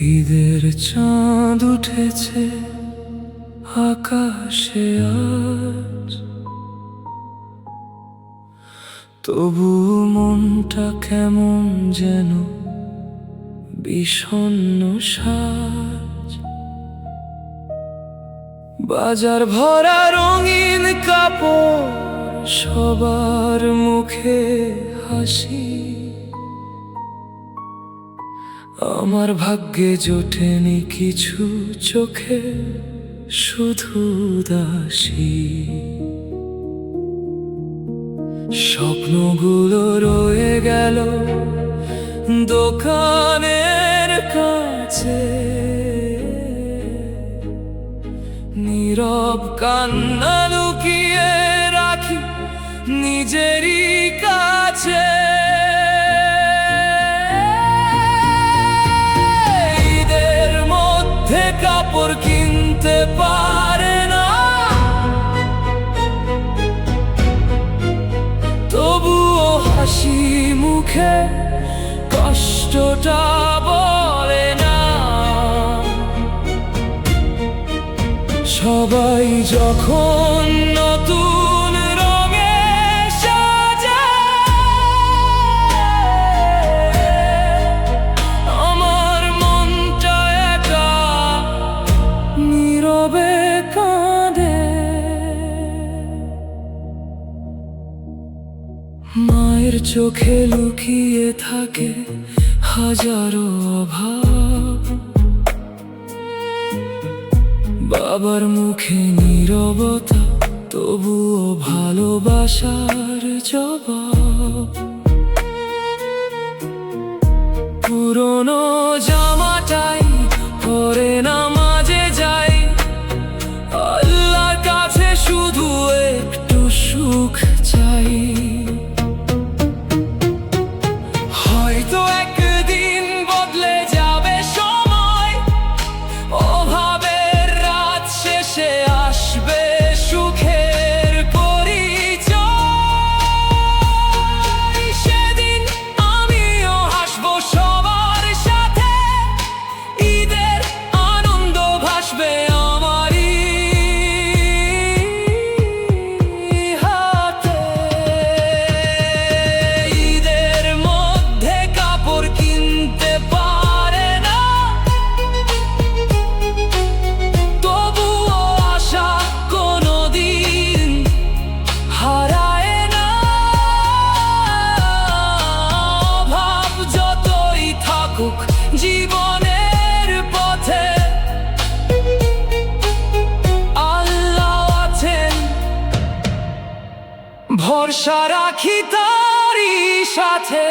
ঈদের চাঁদ উঠেছে আকাশে আজ, তবু মনটা কেমন যেন বিষণ্ণ সাজ। বাজার ভরা রঙিন কাপড়, সবার মুখে হাসি। আমার ভাগ্যে জোটেনি কিছু, চোখে শুধু উদাসী। স্বপ্নগুলো রয়ে গেল দোকানের কাছে, নীরব কান্না লুকিয়ে রাখি নিজেরই কাছে। ঈদের মধ্যে কাপড় কিনতে পারে না, তবুও হাসি মুখে কষ্টটা বলে না। সবাই যখন নতুন রঙে সাজায়, আমার মনটা একা নীরবে কাঁদে। মায়ের চোখে লুকিয়ে থাকে হাজারো অভাব, বাবার মুখে নীরবতা, তবুও ভালোবাসার জবাব। পুরনো জামাটাই পরে না মাঝে যাই, আল্লাহর কাছে শুধু একটু সুখ চাই। হয়তো একদিন বদলে যাবে সময়, অভাবের রাত শেষে আসবে সুখের পরিচয়। সেদিন আমিও হাসবো সবার সাথে, ঈদের আনন্দ ভাসবে আমারই হাতে। ঈদের মধ্যে কাপড় কিনতে পারে না, তবুও আশা কোনোদিন হারায় না। অভাব যতই থাকুক জীবনের পথে, আল্লাহ আছেন, ভরসা রাখি তারই সাথে।